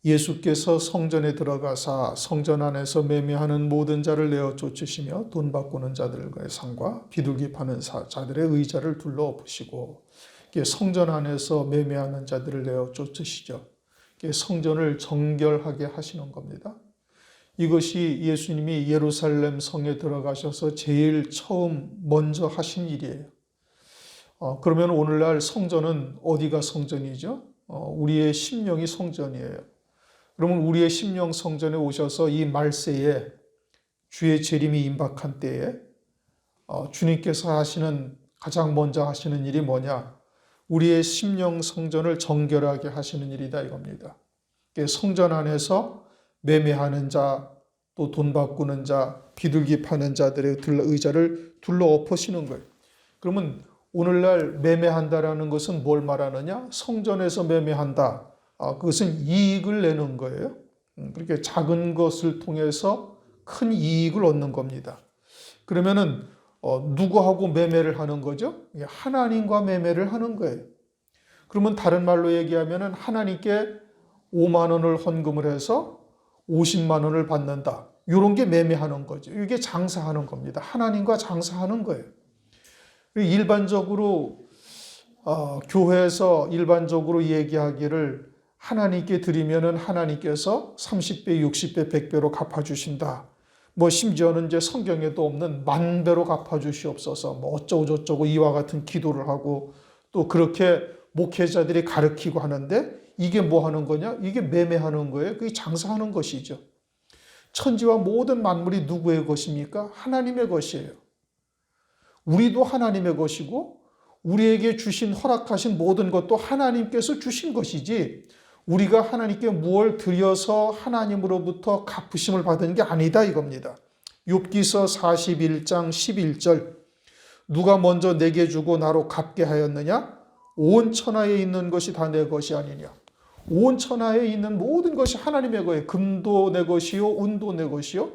예수께서 성전에 들어가사 성전 안에서 매매하는 모든 자를 내어 쫓으시며 돈 바꾸는 자들과의 상과 비둘기 파는 자들의 의자를 둘러 엎으시고 성전 안에서 매매하는 자들을 내어 쫓으시죠. 성전을 정결하게 하시는 겁니다. 이것이 예수님이 예루살렘 성에 들어가셔서 제일 처음 먼저 하신 일이에요. 그러면 오늘날 성전은 어디가 성전이죠? 우리의 심령이 성전이에요. 그러면 우리의 심령 성전에 오셔서 이 말세에 주의 재림이 임박한 때에 주님께서 가장 먼저 하시는 일이 뭐냐? 우리의 심령 성전을 정결하게 하시는 일이다 이겁니다. 성전 안에서 매매하는 자, 또 돈 바꾸는 자, 비둘기 파는 자들의 의자를 둘러 엎으시는 거예요. 그러면 오늘날 매매한다라는 것은 뭘 말하느냐? 성전에서 매매한다. 그것은 이익을 내는 거예요. 그렇게 작은 것을 통해서 큰 이익을 얻는 겁니다. 그러면은 누구하고 매매를 하는 거죠? 하나님과 매매를 하는 거예요. 그러면 다른 말로 얘기하면은 하나님께 5만 원을 헌금을 해서 50만 원을 받는다. 이런 게 매매하는 거죠. 이게 장사하는 겁니다. 하나님과 장사하는 거예요. 일반적으로 교회에서 일반적으로 얘기하기를 하나님께 드리면은 하나님께서 30배, 60배, 100배로 갚아주신다. 심지어는 이제 성경에도 없는 만배로 갚아주시옵소서. 어쩌고저쩌고 이와 같은 기도를 하고 또 그렇게 목회자들이 가르치고 하는데 이게 뭐 하는 거냐? 이게 매매하는 거예요. 그게 장사하는 것이죠. 천지와 모든 만물이 누구의 것입니까? 하나님의 것이에요. 우리도 하나님의 것이고 우리에게 주신 허락하신 모든 것도 하나님께서 주신 것이지 우리가 하나님께 무엇을 드려서 하나님으로부터 갚으심을 받은 게 아니다 이겁니다. 욥기서 41장 11절 누가 먼저 내게 주고 나로 갚게 하였느냐? 온 천하에 있는 것이 다 내 것이 아니냐. 온 천하에 있는 모든 것이 하나님의 거예요. 금도 내 것이요 은도 내 것이요.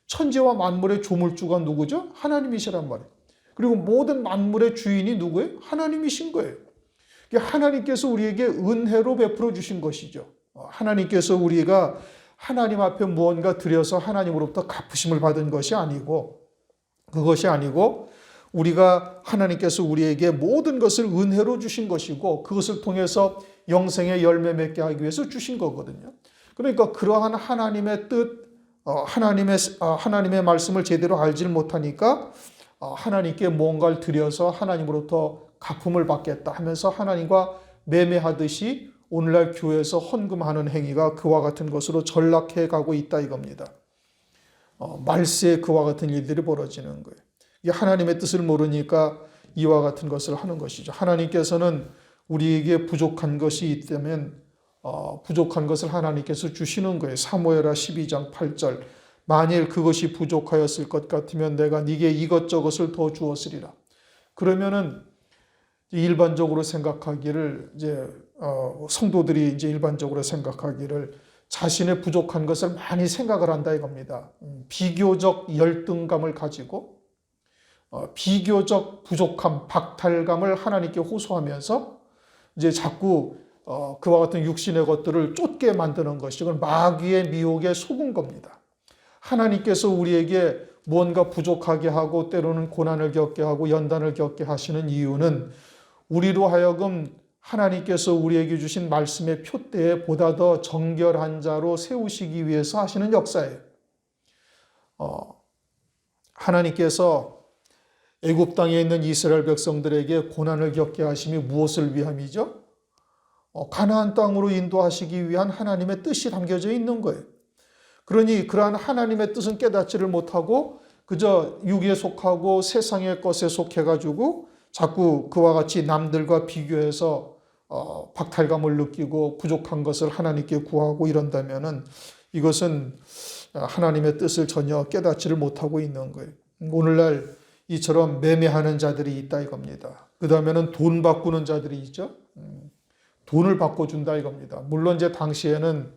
천지와 만물의 조물주가 누구죠? 하나님이시란 말이에요. 그리고 모든 만물의 주인이 누구예요? 하나님이신 거예요. 하나님께서 우리에게 은혜로 베풀어 주신 것이죠. 하나님께서 우리가 하나님 앞에 무언가 드려서 하나님으로부터 갚으심을 받은 것이 아니고 그것이 아니고 우리가 하나님께서 우리에게 모든 것을 은혜로 주신 것이고 그것을 통해서 영생의 열매 맺게 하기 위해서 주신 거거든요. 그러니까 그러한 하나님의 뜻, 하나님의 말씀을 제대로 알지 못하니까 하나님께 뭔가를 드려서 하나님으로부터 갚음을 받겠다 하면서 하나님과 매매하듯이 오늘날 교회에서 헌금하는 행위가 그와 같은 것으로 전락해 가고 있다 이겁니다. 말세에 그와 같은 일들이 벌어지는 거예요. 하나님의 뜻을 모르니까 이와 같은 것을 하는 것이죠. 하나님께서는 우리에게 부족한 것이 있다면 부족한 것을 하나님께서 주시는 거예요. 사무엘하 12장 8절 만일 그것이 부족하였을 것 같으면 내가 네게 이것저것을 더 주었으리라. 그러면은 일반적으로 생각하기를 성도들이 이제 일반적으로 생각하기를 자신의 부족한 것을 많이 생각을 한다 이겁니다. 비교적 열등감을 가지고 비교적 부족함, 박탈감을 하나님께 호소하면서 이제 자꾸 그와 같은 육신의 것들을 쫓게 만드는 것이 그건 마귀의 미혹에 속은 겁니다. 하나님께서 우리에게 무언가 부족하게 하고 때로는 고난을 겪게 하고 연단을 겪게 하시는 이유는 우리로 하여금 하나님께서 우리에게 주신 말씀의 표대에 보다 더 정결한 자로 세우시기 위해서 하시는 역사예요. 하나님께서 애굽 땅에 있는 이스라엘 백성들에게 고난을 겪게 하심이 무엇을 위함이죠? 가나안 땅으로 인도하시기 위한 하나님의 뜻이 담겨져 있는 거예요. 그러니 그러한 하나님의 뜻은 깨닫지를 못하고 그저 육에 속하고 세상의 것에 속해가지고 자꾸 그와 같이 남들과 비교해서 박탈감을 느끼고 부족한 것을 하나님께 구하고 이런다면은 이것은 하나님의 뜻을 전혀 깨닫지를 못하고 있는 거예요. 오늘날 이처럼 매매하는 자들이 있다 이겁니다. 그 다음에는 돈 바꾸는 자들이 있죠. 돈을 바꿔준다 이겁니다. 물론 이제 당시에는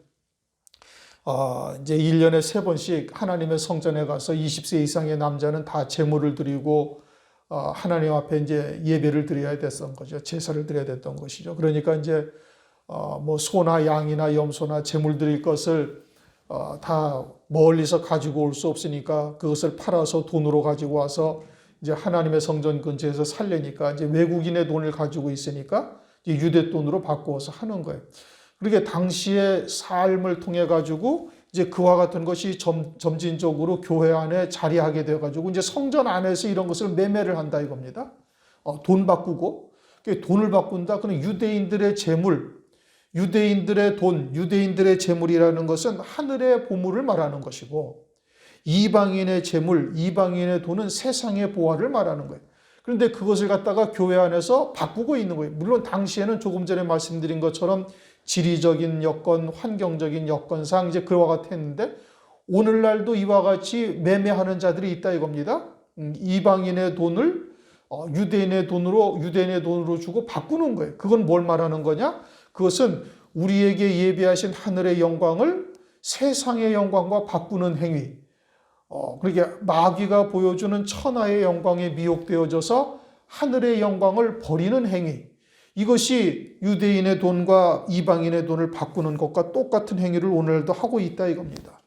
이제 1년에 3번씩 하나님의 성전에 가서 20세 이상의 남자는 다 제물을 드리고 하나님 앞에 이제 예배를 드려야 됐던 거죠. 제사를 드려야 됐던 것이죠. 그러니까 이제 뭐 소나 양이나 염소나 제물 드릴 것을 다 멀리서 가지고 올 수 없으니까 그것을 팔아서 돈으로 가지고 와서 이제 하나님의 성전 근처에서 살려니까 이제 외국인의 돈을 가지고 있으니까 이제 유대 돈으로 바꾸어서 하는 거예요. 그렇게 당시의 삶을 통해 가지고 이제 그와 같은 것이 점진적으로 교회 안에 자리하게 되어 가지고 이제 성전 안에서 이런 것을 매매를 한다 이겁니다. 돈 바꾸고 돈을 바꾼다. 그럼 유대인들의 재물, 유대인들의 돈, 유대인들의 재물이라는 것은 하늘의 보물을 말하는 것이고 이방인의 재물, 이방인의 돈은 세상의 보화를 말하는 거예요. 그런데 그것을 갖다가 교회 안에서 바꾸고 있는 거예요. 물론 당시에는 조금 전에 말씀드린 것처럼 지리적인 여건, 환경적인 여건상 이제 그와 같았는데 오늘날도 이와 같이 매매하는 자들이 있다 이겁니다. 이방인의 돈을 유대인의 돈으로 주고 바꾸는 거예요. 그건 뭘 말하는 거냐? 그것은 우리에게 예비하신 하늘의 영광을 세상의 영광과 바꾸는 행위. 그러게 마귀가 보여주는 천하의 영광에 미혹되어져서 하늘의 영광을 버리는 행위. 이것이 유대인의 돈과 이방인의 돈을 바꾸는 것과 똑같은 행위를 오늘도 하고 있다 이겁니다.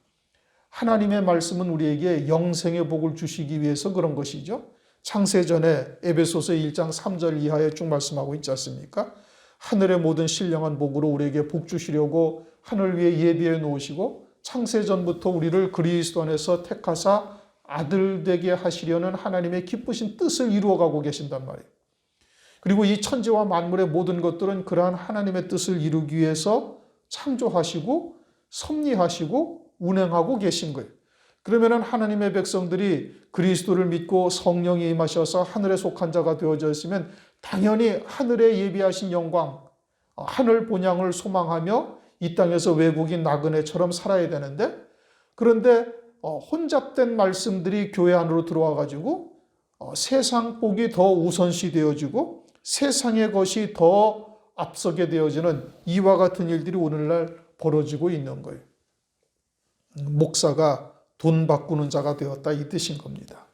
하나님의 말씀은 우리에게 영생의 복을 주시기 위해서 그런 것이죠. 창세전에 에베소서 1장 3절 이하에 쭉 말씀하고 있지 않습니까? 하늘의 모든 신령한 복으로 우리에게 복 주시려고 하늘 위에 예비해 놓으시고 창세전부터 우리를 그리스도 안에서 택하사 아들 되게 하시려는 하나님의 기쁘신 뜻을 이루어가고 계신단 말이에요. 그리고 이 천지와 만물의 모든 것들은 그러한 하나님의 뜻을 이루기 위해서 창조하시고 섭리하시고 운행하고 계신 거예요. 그러면 하나님의 백성들이 그리스도를 믿고 성령이 임하셔서 하늘에 속한 자가 되어져 있으면 당연히 하늘에 예비하신 영광, 하늘 본향을 소망하며 이 땅에서 외국인 나그네처럼 살아야 되는데 그런데 혼잡된 말씀들이 교회 안으로 들어와 가지고 세상 복이 더 우선시 되어지고 세상의 것이 더 앞서게 되어지는 이와 같은 일들이 오늘날 벌어지고 있는 거예요. 목사가 돈 바꾸는 자가 되었다 이 뜻인 겁니다.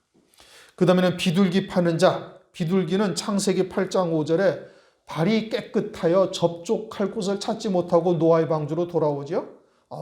그 다음에는 비둘기 파는 자. 비둘기는 창세기 8장 5절에 발이 깨끗하여 접촉할 곳을 찾지 못하고 노아의 방주로 돌아오죠.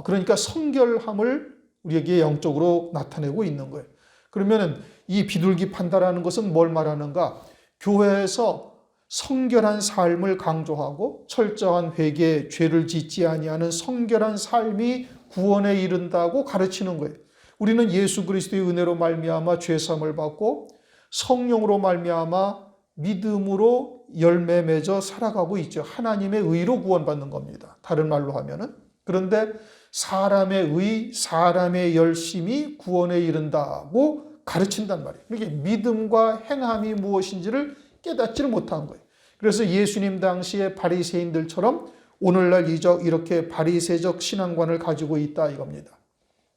그러니까 성결함을 우리에게 영적으로 나타내고 있는 거예요. 그러면 이 비둘기 판다라는 것은 뭘 말하는가? 교회에서 성결한 삶을 강조하고 철저한 회개, 죄를 짓지 아니하는 성결한 삶이 구원에 이른다고 가르치는 거예요. 우리는 예수 그리스도의 은혜로 말미암아 죄 사함을 받고 성령으로 말미암아 믿음으로 열매 맺어 살아가고 있죠. 하나님의 의로 구원받는 겁니다. 다른 말로 하면은. 그런데 사람의 의, 사람의 열심이 구원에 이른다고 가르친단 말이에요. 이게 믿음과 행함이 무엇인지를 깨닫지를 못한 거예요. 그래서 예수님 당시의 바리새인들처럼 오늘날 이렇게 바리새적 신앙관을 가지고 있다 이겁니다.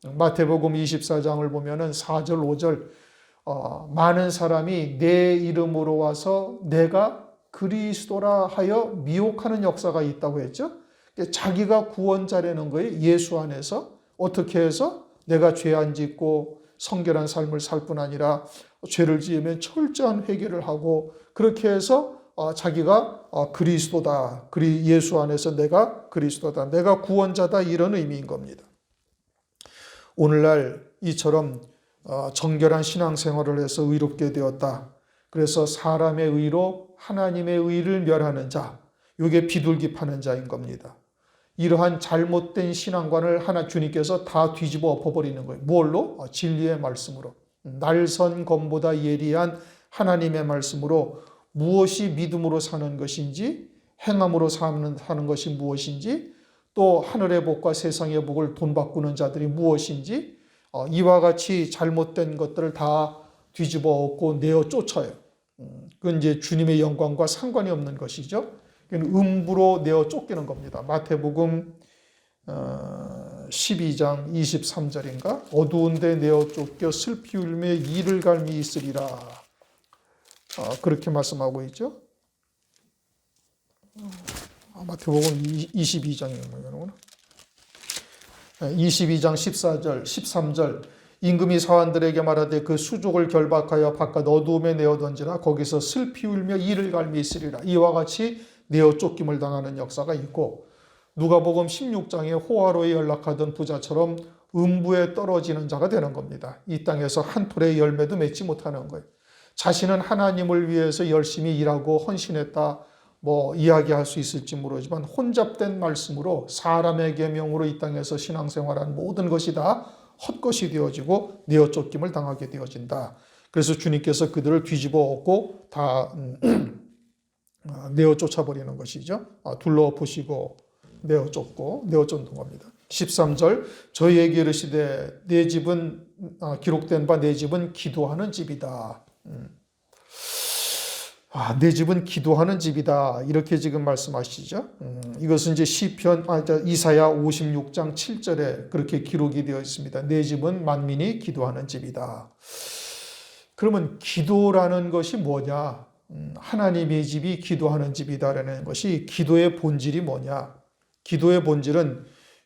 마태복음 24장을 보면은 4절, 5절 많은 사람이 내 이름으로 와서 내가 그리스도라 하여 미혹하는 역사가 있다고 했죠. 자기가 구원자라는 거예요. 예수 안에서. 어떻게 해서? 내가 죄 안 짓고 성결한 삶을 살 뿐 아니라 죄를 지으면 철저한 회개를 하고 그렇게 해서 자기가 그리스도다. 예수 안에서 내가 그리스도다. 내가 구원자다. 이런 의미인 겁니다. 오늘날 이처럼 정결한 신앙생활을 해서 의롭게 되었다. 그래서 사람의 의로 하나님의 의를 멸하는 자, 이게 비둘기 파는 자인 겁니다. 이러한 잘못된 신앙관을 주님께서 다 뒤집어 엎어버리는 거예요. 뭘로? 진리의 말씀으로. 날선 검보다 예리한 하나님의 말씀으로 무엇이 믿음으로 사는 것인지, 행함으로 사는 것이 무엇인지, 또 하늘의 복과 세상의 복을 돈 바꾸는 자들이 무엇인지, 이와 같이 잘못된 것들을 다 뒤집어 엎고 내어 쫓아요. 그건 이제 주님의 영광과 상관이 없는 것이죠. 음부로 내어 쫓기는 겁니다. 마태복음 12장 23절인가? 어두운 데 내어 쫓겨 슬피 울며 이를 갈미 있으리라. 그렇게 말씀하고 있죠. 마태복음 22장이구나. 22장 14절, 13절 임금이 사환들에게 말하되 그 수족을 결박하여 바깥 어두움에 내어 던지라. 거기서 슬피 울며 이를 갈미 있으리라. 이와 같이 내어 쫓김을 당하는 역사가 있고 누가복음 16장에 호화로에 연락하던 부자처럼 음부에 떨어지는 자가 되는 겁니다. 이 땅에서 한 톨의 열매도 맺지 못하는 거예요. 자신은 하나님을 위해서 열심히 일하고 헌신했다 이야기할 수 있을지 모르지만 혼잡된 말씀으로 사람의 계명으로 이 땅에서 신앙생활한 모든 것이 다 헛것이 되어지고 내어 쫓김을 당하게 되어진다. 그래서 주님께서 그들을 뒤집어 엎고 다 내어 쫓아버리는 것이죠. 둘러보시고 내어 쫓고 내어 쫓는 겁니다. 13절 저희에게 이르시되 내 집은 기록된 바 내 집은 기도하는 집이다. 내 집은 기도하는 집이다. 이렇게 지금 말씀하시죠. 이것은 이제 이사야 56장 7절에 그렇게 기록이 되어 있습니다. 내 집은 만민이 기도하는 집이다. 그러면 기도라는 것이 뭐냐? 하나님의 집이 기도하는 집이다라는 것이 기도의 본질이 뭐냐? 기도의 본질은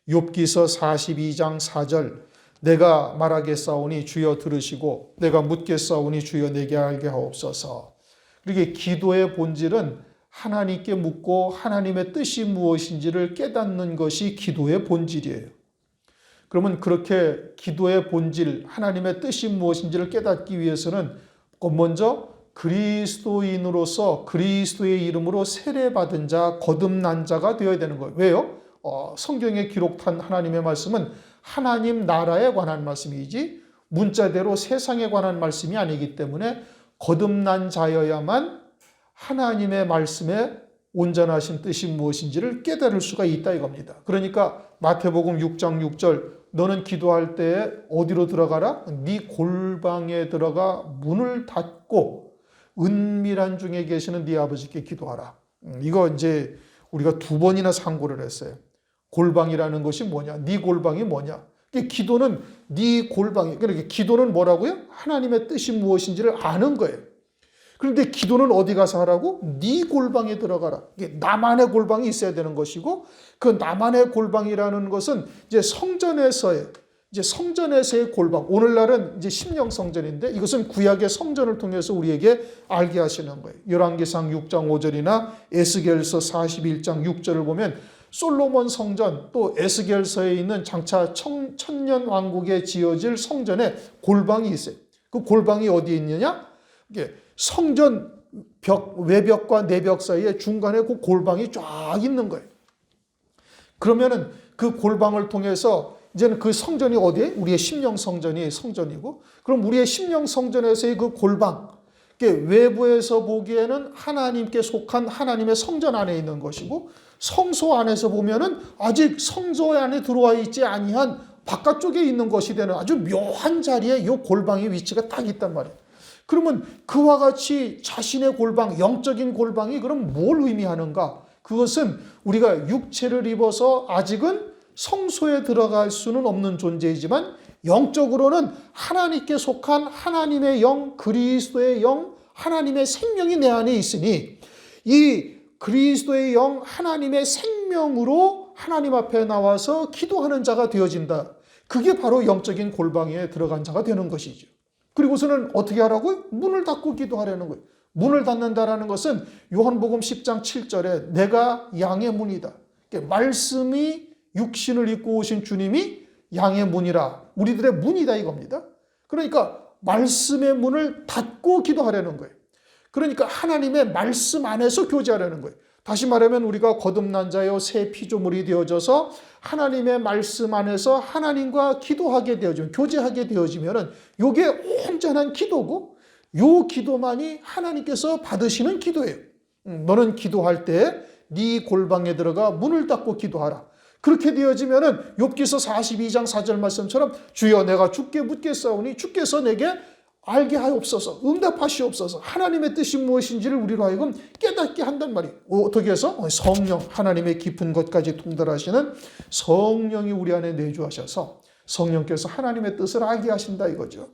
욥기서 42장 4절 내가 말하겠사오니 주여 들으시고 내가 묻겠사오니 주여 내게 알게 하옵소서. 그러게 기도의 본질은 하나님께 묻고 하나님의 뜻이 무엇인지를 깨닫는 것이 기도의 본질이에요. 그러면 그렇게 기도의 본질, 하나님의 뜻이 무엇인지를 깨닫기 위해서는 먼저 그리스도인으로서 그리스도의 이름으로 세례받은 자, 거듭난 자가 되어야 되는 거예요. 왜요? 성경에 기록한 하나님의 말씀은 하나님 나라에 관한 말씀이지 문자대로 세상에 관한 말씀이 아니기 때문에 거듭난 자여야만 하나님의 말씀에 온전하신 뜻이 무엇인지를 깨달을 수가 있다 이겁니다. 그러니까 마태복음 6장 6절 너는 기도할 때에 어디로 들어가라? 네 골방에 들어가 문을 닫고 은밀한 중에 계시는 네 아버지께 기도하라. 이거 이제 우리가 2번이나 상고를 했어요. 골방이라는 것이 뭐냐? 네 골방이 뭐냐? 기도는 네 골방이, 그러니까 기도는 뭐라고요? 하나님의 뜻이 무엇인지를 아는 거예요. 그런데 기도는 어디 가서 하라고? 네 골방에 들어가라. 나만의 골방이 있어야 되는 것이고 그 나만의 골방이라는 것은 이제 성전에서의 골방. 오늘날은 이제 심령 성전인데 이것은 구약의 성전을 통해서 우리에게 알게 하시는 거예요. 열왕기상 6장 5절이나 에스겔서 41장 6절을 보면 솔로몬 성전 또 에스겔서에 있는 장차 천년 왕국에 지어질 성전에 골방이 있어요. 그 골방이 어디에 있느냐? 이게 성전 외벽과 내벽 사이에 중간에 그 골방이 쫙 있는 거예요. 그러면은 그 골방을 통해서 이제는 그 성전이 어디에? 우리의 심령 성전이 성전이고 그럼 우리의 심령 성전에서의 그 골방 외부에서 보기에는 하나님께 속한 하나님의 성전 안에 있는 것이고 성소 안에서 보면은 아직 성소 안에 들어와 있지 아니한 바깥쪽에 있는 것이 되는 아주 묘한 자리에 이 골방의 위치가 딱 있단 말이에요. 그러면 그와 같이 자신의 골방, 영적인 골방이 그럼 뭘 의미하는가? 그것은 우리가 육체를 입어서 아직은 성소에 들어갈 수는 없는 존재이지만 영적으로는 하나님께 속한 하나님의 영, 그리스도의 영, 하나님의 생명이 내 안에 있으니 이 그리스도의 영, 하나님의 생명으로 하나님 앞에 나와서 기도하는 자가 되어진다. 그게 바로 영적인 골방에 들어간 자가 되는 것이죠. 그리고서는 어떻게 하라고요? 문을 닫고 기도하려는 거예요. 문을 닫는다라는 것은 요한복음 10장 7절에 내가 양의 문이다. 말씀이 육신을 입고 오신 주님이 양의 문이라. 우리들의 문이다 이겁니다. 그러니까 말씀의 문을 닫고 기도하려는 거예요. 그러니까 하나님의 말씀 안에서 교제하려는 거예요. 다시 말하면 우리가 거듭난 자여 새 피조물이 되어져서 하나님의 말씀 안에서 하나님과 기도하게 되어지면 교제하게 되어지면은 이게 온전한 기도고 요 기도만이 하나님께서 받으시는 기도예요. 너는 기도할 때 네 골방에 들어가 문을 닫고 기도하라. 그렇게 되어지면은 욥기서 42장 4절 말씀처럼 주여 내가 주께 묻겠사오니 주께서 내게 알게 하옵소서, 응답하시옵소서. 하나님의 뜻이 무엇인지를 우리로 하여금 깨닫게 한단 말이에요. 어떻게 해서? 성령, 하나님의 깊은 것까지 통달하시는 성령이 우리 안에 내주하셔서 성령께서 하나님의 뜻을 알게 하신다 이거죠.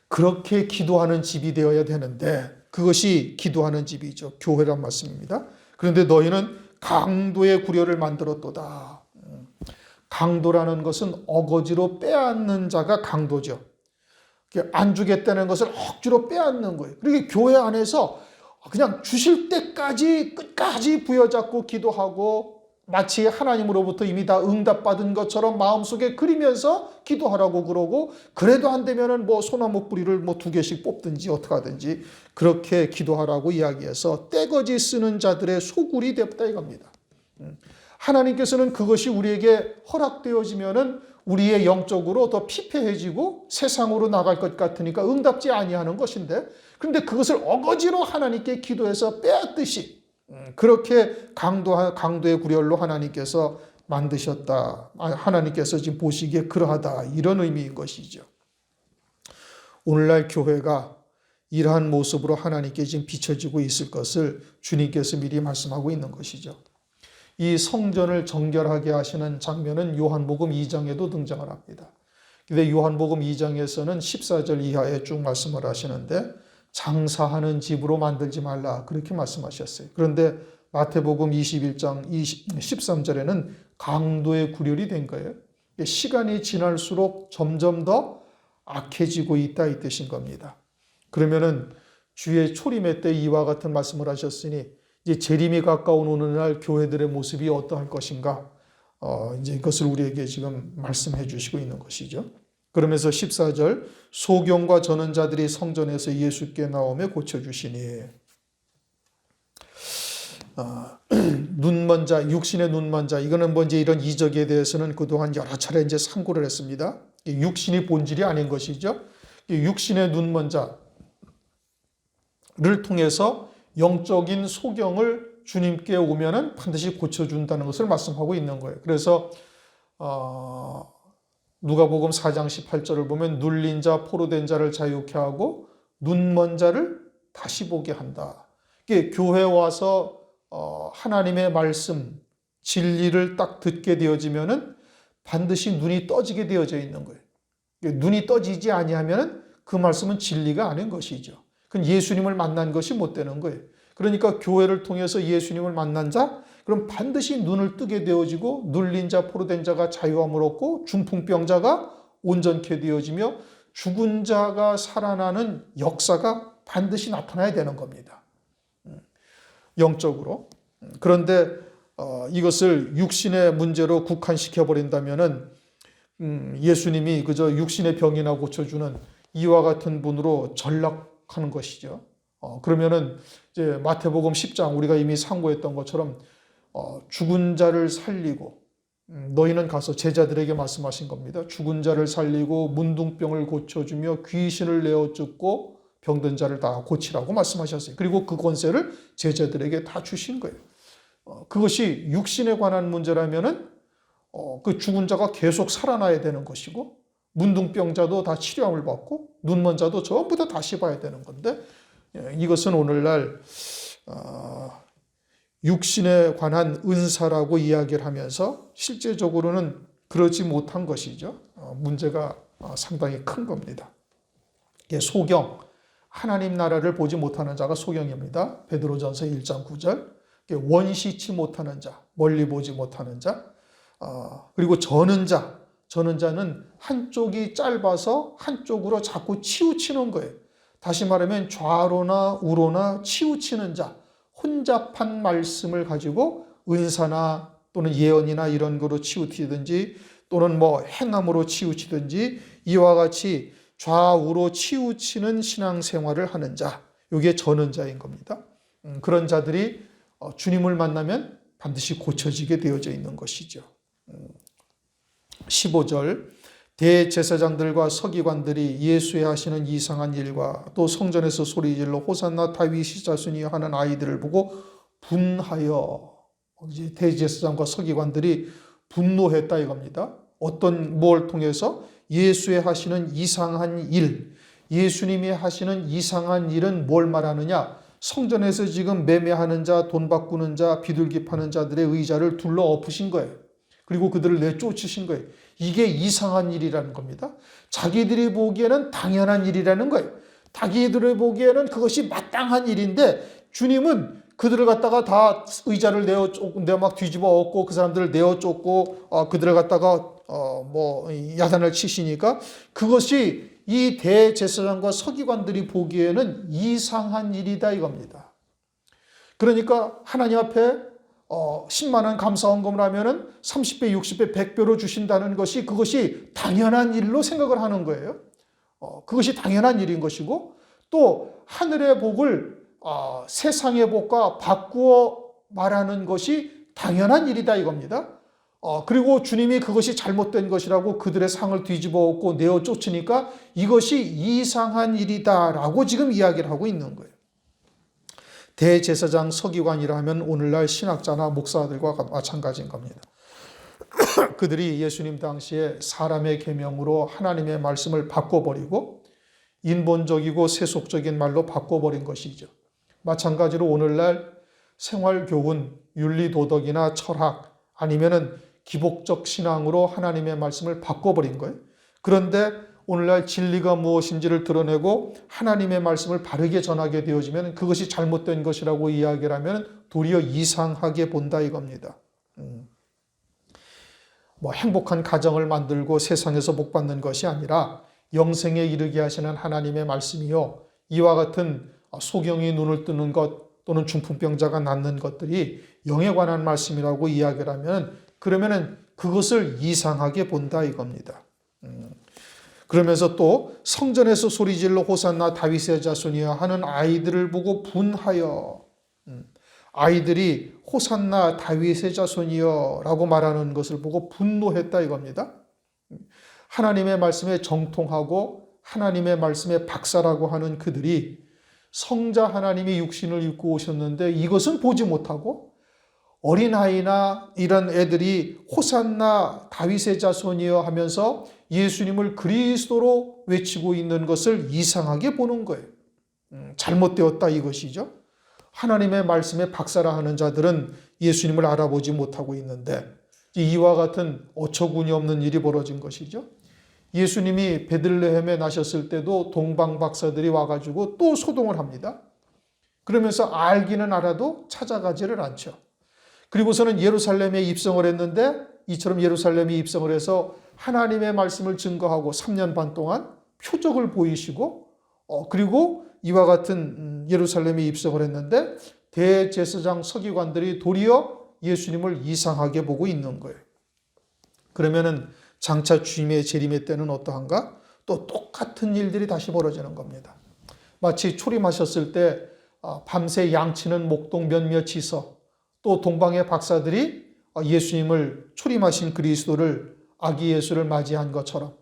그렇게 기도하는 집이 되어야 되는데 그것이 기도하는 집이죠. 교회란 말씀입니다. 그런데 너희는 강도의 구려를 만들었도다. 강도라는 것은 어거지로 빼앗는 자가 강도죠. 안 주겠다는 것을 억지로 빼앗는 거예요. 그러니까 교회 안에서 그냥 주실 때까지 끝까지 부여잡고 기도하고 마치 하나님으로부터 이미 다 응답받은 것처럼 마음속에 그리면서 기도하라고 그러고, 그래도 안 되면은 뭐 소나무 뿌리를 뭐 2개씩 뽑든지 어떻게 하든지 그렇게 기도하라고 이야기해서 떼거지 쓰는 자들의 소굴이 됐다 이겁니다. 하나님께서는 그것이 우리에게 허락되어지면은 우리의 영적으로 더 피폐해지고 세상으로 나갈 것 같으니까 응답지 아니하는 것인데, 그런데 그것을 어거지로 하나님께 기도해서 빼앗듯이 그렇게 강도의 구렬로 하나님께서 만드셨다. 하나님께서 지금 보시기에 그러하다. 이런 의미인 것이죠. 오늘날 교회가 이러한 모습으로 하나님께 지금 비춰지고 있을 것을 주님께서 미리 말씀하고 있는 것이죠. 이 성전을 정결하게 하시는 장면은 요한복음 2장에도 등장을 합니다. 근데 요한복음 2장에서는 14절 이하에 쭉 말씀을 하시는데, 장사하는 집으로 만들지 말라 그렇게 말씀하셨어요. 그런데 마태복음 21장 13절에는 강도의 구렬이 된 거예요. 시간이 지날수록 점점 더 악해지고 있다 이 뜻인 겁니다. 그러면은 주의 초림의 때 이와 같은 말씀을 하셨으니 이제 재림이 가까운 오늘날 교회들의 모습이 어떠할 것인가, 이제 이것을 우리에게 지금 말씀해 주시고 있는 것이죠. 그러면서 14절 소경과 전원자들이 성전에서 예수께 나오며 고쳐주시니, 눈먼 자, 육신의 눈먼 자, 이거는 뭐 이제 이런 이적에 대해서는 그동안 여러 차례 이제 상고를 했습니다. 육신이 본질이 아닌 것이죠. 육신의 눈먼 자를 통해서 영적인 소경을 주님께 오면은 반드시 고쳐준다는 것을 말씀하고 있는 거예요. 그래서 누가복음 4장 18절을 보면 눌린 자, 포로된 자를 자유케 하고 눈먼 자를 다시 보게 한다. 이게 교회에 와서 하나님의 말씀, 진리를 딱 듣게 되어지면은 반드시 눈이 떠지게 되어져 있는 거예요. 눈이 떠지지 아니하면은 그 말씀은 진리가 아닌 것이죠. 그건 예수님을 만난 것이 못 되는 거예요. 그러니까 교회를 통해서 예수님을 만난 자, 그럼 반드시 눈을 뜨게 되어지고 눌린 자, 포로된 자가 자유함을 얻고 중풍병자가 온전케 되어지며 죽은 자가 살아나는 역사가 반드시 나타나야 되는 겁니다. 영적으로. 그런데 이것을 육신의 문제로 국한시켜 버린다면은 예수님이 그저 육신의 병이나 고쳐주는 이와 같은 분으로 전락하는 것이죠. 그러면은 이제 마태복음 10장 우리가 이미 상고했던 것처럼 죽은 자를 살리고, 너희는 가서 제자들에게 말씀하신 겁니다. 죽은 자를 살리고 문둥병을 고쳐주며 귀신을 내어쫓고 병든 자를 다 고치라고 말씀하셨어요. 그리고 그 권세를 제자들에게 다 주신 거예요. 그것이 육신에 관한 문제라면은 그 죽은 자가 계속 살아나야 되는 것이고, 문둥병자도 다 치료함을 받고 눈먼 자도 전부 다 다시 봐야 되는 건데, 이것은 오늘날 육신에 관한 은사라고 이야기를 하면서 실제적으로는 그러지 못한 것이죠. 문제가 상당히 큰 겁니다. 소경, 하나님 나라를 보지 못하는 자가 소경입니다. 베드로전서 1장 9절. 원시치 못하는 자, 멀리 보지 못하는 자. 그리고 저는 자, 저는 자는 한쪽이 짧아서 한쪽으로 자꾸 치우치는 거예요. 다시 말하면 좌로나 우로나 치우치는 자, 혼잡한 말씀을 가지고 은사나 또는 예언이나 이런 거로 치우치든지 또는 뭐 행함으로 치우치든지 이와 같이 좌우로 치우치는 신앙생활을 하는 자, 이게 저는 자인 겁니다. 그런 자들이 주님을 만나면 반드시 고쳐지게 되어져 있는 것이죠. 15절 대제사장들과 서기관들이 예수의 하시는 이상한 일과 또 성전에서 소리질러 호산나 다윗이 자손이 하는 아이들을 보고 분하여, 이제 대제사장과 서기관들이 분노했다 이겁니다. 어떤 뭘 통해서? 예수의 하시는 이상한 일, 예수님이 하시는 이상한 일은 뭘 말하느냐? 성전에서 지금 매매하는 자, 돈 바꾸는 자, 비둘기 파는 자들의 의자를 둘러 엎으신 거예요. 그리고 그들을 내쫓으신 거예요. 이게 이상한 일이라는 겁니다. 자기들이 보기에는 당연한 일이라는 거예요. 자기들이 보기에는 그것이 마땅한 일인데 주님은 그들을 갖다가 다 의자를 막 뒤집어 엎고 그 사람들을 내어쫓고 그들을 갖다가 야단을 치시니까 그것이 이 대제사장과 서기관들이 보기에는 이상한 일이다 이겁니다. 그러니까 하나님 앞에 10만 원 감사헌금을 하면은 30배, 60배, 100배로 주신다는 것이 그것이 당연한 일로 생각을 하는 거예요. 그것이 당연한 일인 것이고 또 하늘의 복을 세상의 복과 바꾸어 말하는 것이 당연한 일이다 이겁니다. 그리고 주님이 그것이 잘못된 것이라고 그들의 상을 뒤집어 엎고 내어 쫓으니까 이것이 이상한 일이다라고 지금 이야기를 하고 있는 거예요. 대제사장 서기관이라면 오늘날 신학자나 목사들과 마찬가지인 겁니다. 그들이 예수님 당시에 사람의 계명으로 하나님의 말씀을 바꿔버리고 인본적이고 세속적인 말로 바꿔버린 것이죠. 마찬가지로 오늘날 생활교훈, 윤리도덕이나 철학 아니면은 기복적 신앙으로 하나님의 말씀을 바꿔버린 거예요. 그런데 오늘날 진리가 무엇인지를 드러내고 하나님의 말씀을 바르게 전하게 되어지면 그것이 잘못된 것이라고 이야기를 하면 도리어 이상하게 본다 이겁니다. 행복한 가정을 만들고 세상에서 복 받는 것이 아니라 영생에 이르게 하시는 하나님의 말씀이요. 이와 같은 소경이 눈을 뜨는 것 또는 중풍병자가 낫는 것들이 영에 관한 말씀이라고 이야기를 하면 그러면은 그것을 이상하게 본다 이겁니다. 그러면서 또 성전에서 소리질러 호산나 다윗의 자손이여 하는 아이들을 보고 분하여 아이들이 호산나 다윗의 자손이여 라고 말하는 것을 보고 분노했다 이겁니다. 하나님의 말씀에 정통하고 하나님의 말씀에 박사라고 하는 그들이 성자 하나님이 육신을 입고 오셨는데 이것은 보지 못하고 어린아이나 이런 애들이 호산나 다윗의 자손이여 하면서 예수님을 그리스도로 외치고 있는 것을 이상하게 보는 거예요. 잘못되었다 이것이죠. 하나님의 말씀에 박사라 하는 자들은 예수님을 알아보지 못하고 있는데 이와 같은 어처구니 없는 일이 벌어진 것이죠. 예수님이 베들레헴에 나셨을 때도 동방 박사들이 와가지고 또 소동을 합니다. 그러면서 알기는 알아도 찾아가지를 않죠. 그리고서는 예루살렘에 입성을 했는데 이처럼 예루살렘에 입성을 해서 하나님의 말씀을 증거하고 3년 반 동안 표적을 보이시고 그리고 이와 같은 예루살렘에 입성을 했는데 대제사장 서기관들이 도리어 예수님을 이상하게 보고 있는 거예요. 그러면은 장차 주님의 재림의 때는 어떠한가? 또 똑같은 일들이 다시 벌어지는 겁니다. 마치 초림하셨을 때 밤새 양치는 목동 몇몇 지서 또 동방의 박사들이 예수님을 초림하신 그리스도를 아기 예수를 맞이한 것처럼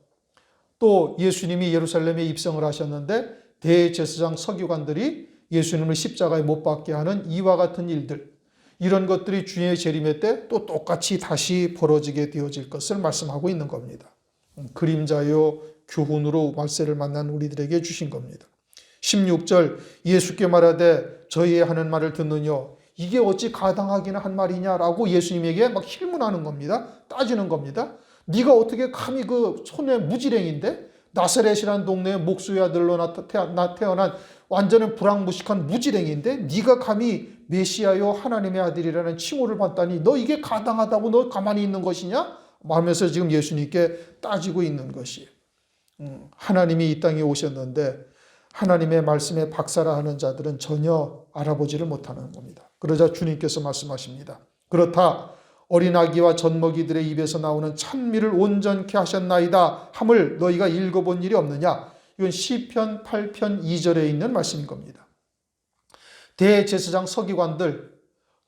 또 예수님이 예루살렘에 입성을 하셨는데 대제사장 서기관들이 예수님을 십자가에 못 박게 하는 이와 같은 일들 이런 것들이 주님의 재림의 때 또 똑같이 다시 벌어지게 되어질 것을 말씀하고 있는 겁니다. 그림자요 교훈으로 말세를 만난 우리들에게 주신 겁니다. 16절 예수께 말하되 저희의 하는 말을 듣느뇨 이게 어찌 가당하기는 한 말이냐라고 예수님에게 막 힐문하는 겁니다. 따지는 겁니다. 네가 어떻게 감히 그 손에 무지랭인데 나사렛이라는 동네에 목수의 아들로 태어난 완전히 불황무식한 무지랭인데 네가 감히 메시아요 하나님의 아들이라는 칭호를 받다니 너 이게 가당하다고 너 가만히 있는 것이냐? 하면서 지금 예수님께 따지고 있는 것이에요. 하나님이 이 땅에 오셨는데 하나님의 말씀에 박사라 하는 자들은 전혀 알아보지를 못하는 겁니다. 그러자 주님께서 말씀하십니다. 그렇다 어린아기와 젖먹이들의 입에서 나오는 찬미를 온전케 하셨나이다 함을 너희가 읽어본 일이 없느냐. 이건 시편 8편 2절에 있는 말씀인 겁니다. 대제사장 서기관들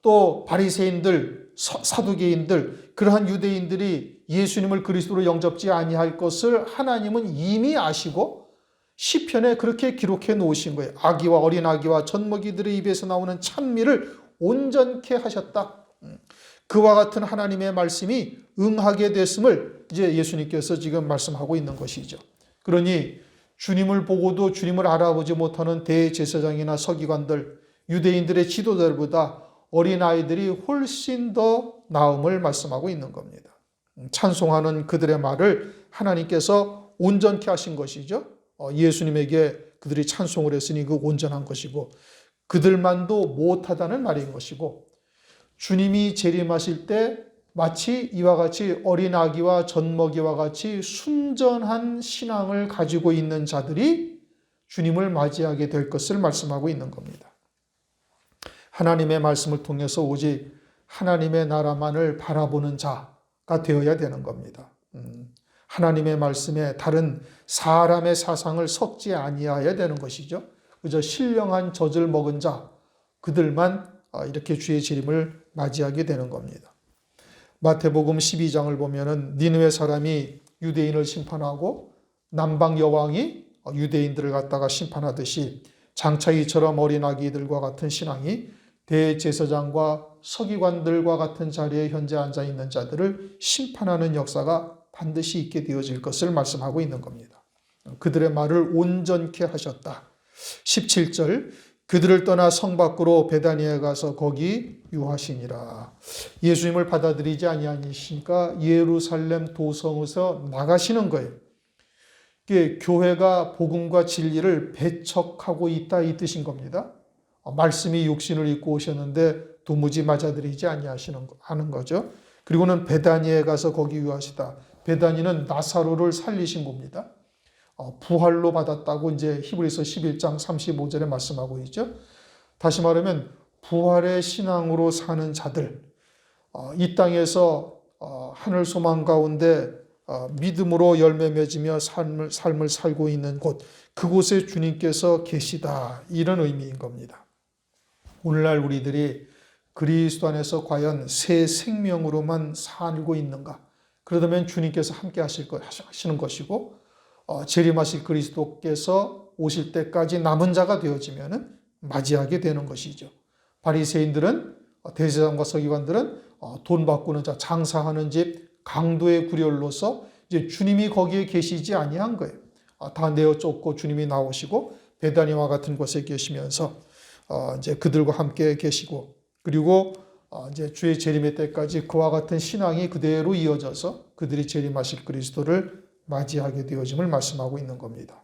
또 바리새인들 사두개인들 그러한 유대인들이 예수님을 그리스도로 영접지 아니할 것을 하나님은 이미 아시고 시편에 그렇게 기록해 놓으신 거예요. 아기와 어린아기와 젖먹이들의 입에서 나오는 찬미를 온전케 하셨다. 그와 같은 하나님의 말씀이 응하게 됐음을 이제 예수님께서 지금 말씀하고 있는 것이죠. 그러니 주님을 보고도 주님을 알아보지 못하는 대제사장이나 서기관들, 유대인들의 지도자들보다 어린아이들이 훨씬 더 나음을 말씀하고 있는 겁니다. 찬송하는 그들의 말을 하나님께서 온전케 하신 것이죠. 예수님에게 그들이 찬송을 했으니 그 온전한 것이고 그들만도 못하다는 말인 것이고 주님이 재림하실 때 마치 이와 같이 어린아기와 젖먹이와 같이 순전한 신앙을 가지고 있는 자들이 주님을 맞이하게 될 것을 말씀하고 있는 겁니다. 하나님의 말씀을 통해서 오직 하나님의 나라만을 바라보는 자가 되어야 되는 겁니다. 하나님의 말씀에 다른 사람의 사상을 섞지 아니하여야 되는 것이죠. 그저 신령한 젖을 먹은 자, 그들만 이렇게 주의 재림을 맞이하게 되는 겁니다. 마태복음 12장을 보면은 니느웨 사람이 유대인을 심판하고 남방 여왕이 유대인들을 갖다가 심판하듯이 장차 이처럼 어린 아기들과 같은 신앙이 대제사장과 서기관들과 같은 자리에 현재 앉아 있는 자들을 심판하는 역사가 반드시 있게 되어질 것을 말씀하고 있는 겁니다. 그들의 말을 온전케 하셨다. 17절 그들을 떠나 성 밖으로 베다니에 가서 거기 유하시니라. 예수님을 받아들이지 아니하시니까 예루살렘 도성에서 나가시는 거예요. 이게 교회가 복음과 진리를 배척하고 있다 이 뜻인 겁니다. 말씀이 육신을 입고 오셨는데 도무지 맞아들이지 아니하는 거죠. 그리고는 베다니에 가서 거기 유하시다. 베다니는 나사로를 살리신 겁니다. 부활로 받았다고 이제 히브리서 11장 35절에 말씀하고 있죠. 다시 말하면 부활의 신앙으로 사는 자들, 이 땅에서 하늘 소망 가운데 믿음으로 열매 맺으며 삶을 살고 있는 곳, 그곳에 주님께서 계시다. 이런 의미인 겁니다. 오늘날 우리들이 그리스도 안에서 과연 새 생명으로만 살고 있는가? 그러다면 주님께서 함께 하시는 것이고 재림하실 그리스도께서 오실 때까지 남은 자가 되어지면 맞이하게 되는 것이죠. 바리새인들은 대제사장과 서기관들은 돈 바꾸는 자, 장사하는 집, 강도의 구렬로서 이제 주님이 거기에 계시지 아니한 거예요. 다 내어 쫓고 주님이 나오시고 베다니와 같은 곳에 계시면서 이제 그들과 함께 계시고 그리고 이제 주의 재림의 때까지 그와 같은 신앙이 그대로 이어져서 그들이 재림하실 그리스도를 맞이하게 되어짐을 말씀하고 있는 겁니다.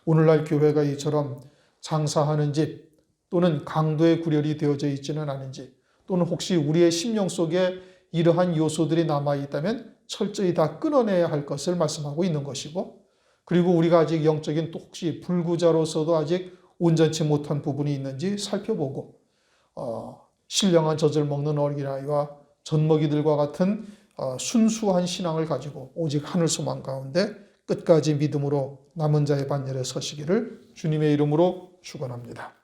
오늘날 교회가 이처럼 장사하는 집 또는 강도의 구렬이 되어져 있지는 않은지 또는 혹시 우리의 심령 속에 이러한 요소들이 남아있다면 철저히 다 끊어내야 할 것을 말씀하고 있는 것이고 그리고 우리가 아직 영적인 또 혹시 불구자로서도 아직 온전치 못한 부분이 있는지 살펴보고 신령한 젖을 먹는 어린아이와 젖먹이들과 같은 순수한 신앙을 가지고 오직 하늘 소망 가운데 끝까지 믿음으로 남은 자의 반열에 서시기를 주님의 이름으로 축원합니다.